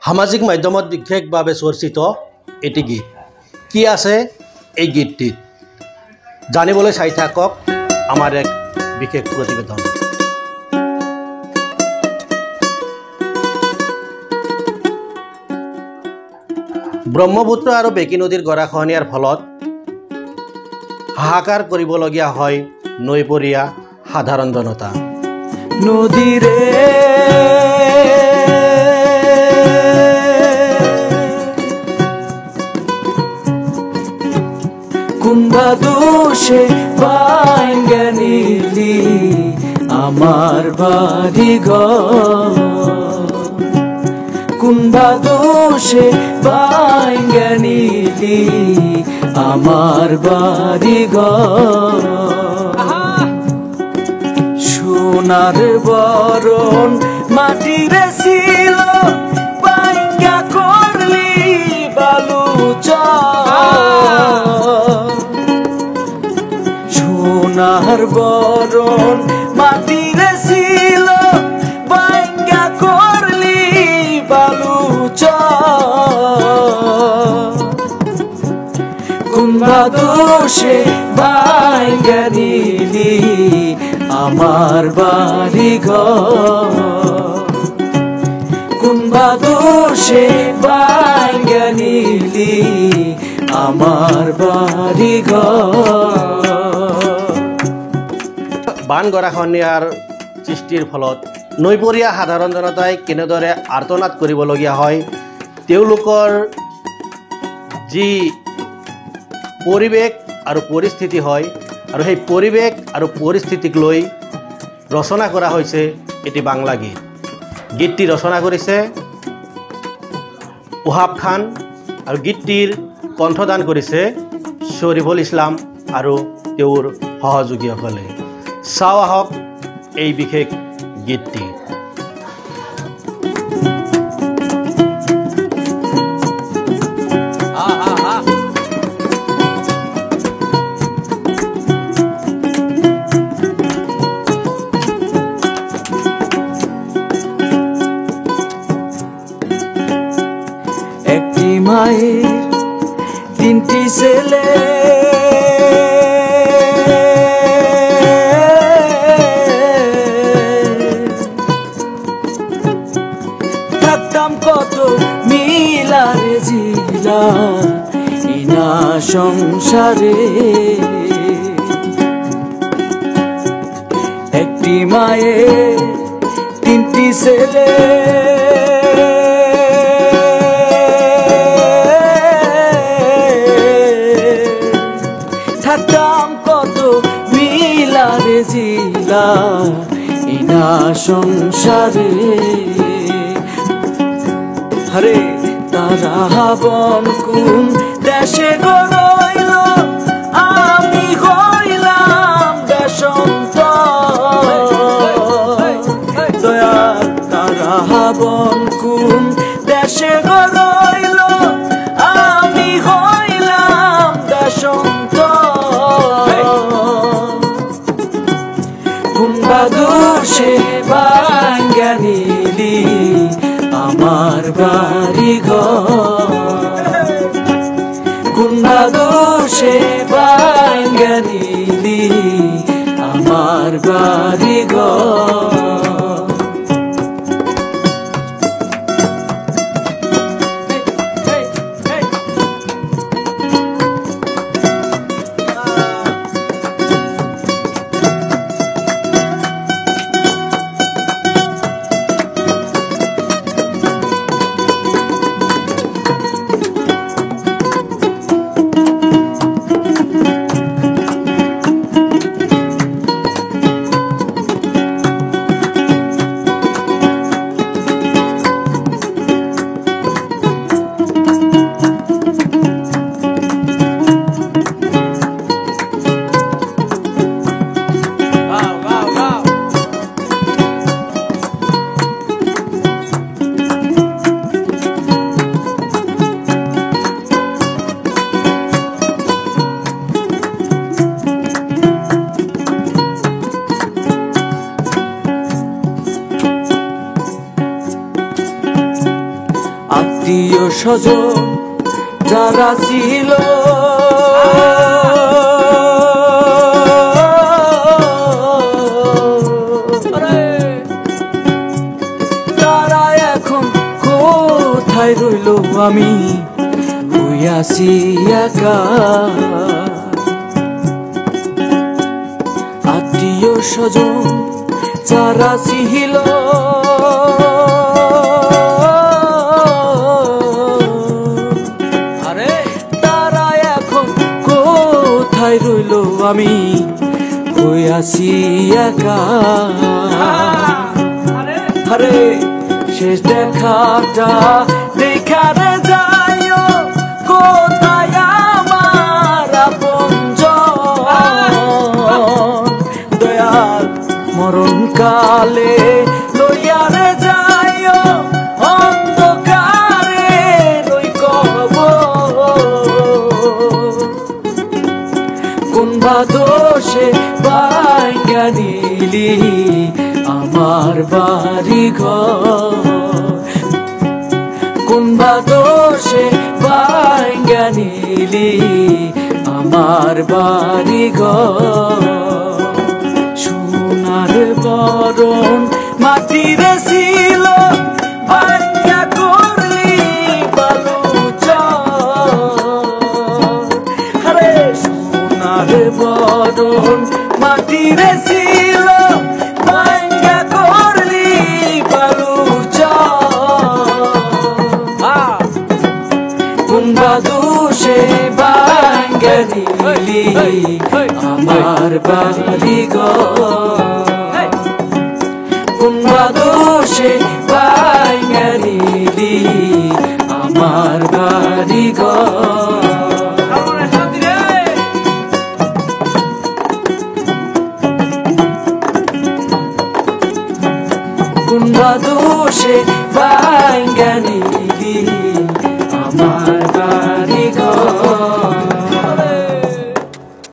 সামাজিক মাধ্যমত বিশেষভাৱে চৰ্চিত এটি গীত কি আছে এই গীতটিত জানিবলৈ চাই থাকক আমাৰ এক বিশেষ প্ৰতিবেদন। ব্ৰহ্মপুত্ৰ আৰু বেকী নদীৰ গৰাখহনীয়াৰ ফলত হাহাকাৰ কৰিবলগীয়া হয় নৈপৰীয়া সাধাৰণ জনতা। নদীৰে কোনবা দোষে ভাঙ্গা নিলি আমার বাড়ি ঘর, কোনবা দোষে ভাঙ্গা নিলি আমার বাড়ি ঘর। সোনার বরণ মাটিরে ছিল ভাঙ্গা করলি বালু সোনার বরণ মাটিরে ছিল ভাঙ্গা করলি বালু কোনবা দোষে ভাঙ্গা নিলি আমার বাড়ি ঘর, কোনবা দোষে ভাঙ্গা নিলি আমার বাড়ি ঘর। বান গৰাখহনীয়াৰ সৃষ্টিৰ ফলত নৈপৰীয়া সাধাৰণ জনতাই কেনেদৰে আৰ্তনাদ কৰিবলগীয়া হয়, তেওঁলোকৰ যি পৰিৱেশ আৰু পৰিস্থিতি হয় আৰু সেই পৰিৱেশ আৰু পৰিস্থিতিক লৈ ৰচনা কৰা হৈছে এটি বাংলা গীত। গীতটি ৰচনা কৰিছে ওহাব খান আৰু গীতটিৰ কণ্ঠদান কৰিছে শ্বৰিফুল ইছলাম আৰু তেওঁৰ সহযোগীসকলে। চাওঁ আহক এই বিশেষ গীতটি। একটি মায়ের তিনটি ছেলে, থাকতাম কত মিলারে জিলা ইনা সংসারে। একটি মায়ের তিনটি ছেলে, থাকতাম কত মিলারে জিলা ইনা সংসারে। হরে তারা বন কোন দেশে গড়ইল আমি হইলাম দেশন্ত দয়া। তারা বন কোন দেশে গড়ইল আমি হইলাম দেশন্ত কোনবা দোষে ভাঙ্গা নিলি আমার বাড়ি ঘর, কোনবা দোষে ভাঙ্গা নিলি আমার বাড়ি ঘর। আত্মীয় স্বজন যারা ছিল তারা এখন কোথায় রইল আমি হইয়াছি একা আত্মীয় স্বজন যারা ছিল তারা এখন কোথায় রইল আমি হইয়াছি একা আরে শেষ দেখাটা দেখারে যাইও কোথায় আমার আপনজন দয়াল মরণ কালে লইয়ারে যাইও অন্ধকারে রই কবর কোন দোষে ভাঙ্গা নিলি আমার বাড়ি ঘর কোন দোষে ভাঙ্গা নিলি আমার বাড়ি ঘর সোনার বরণ মাটিরে ছিল ভাঙ্গা করলি আরে সোনার বরণ মাটিরে ছিল ভাঙ্গা করলি কোন দোষে ভাঙ্গা নিলি আমার বাড়ি ঘর কোন দোষে ভাঙ্গা নিলি আমার বাড়ি ঘর কোন দোষে ভাঙ্গা নিলি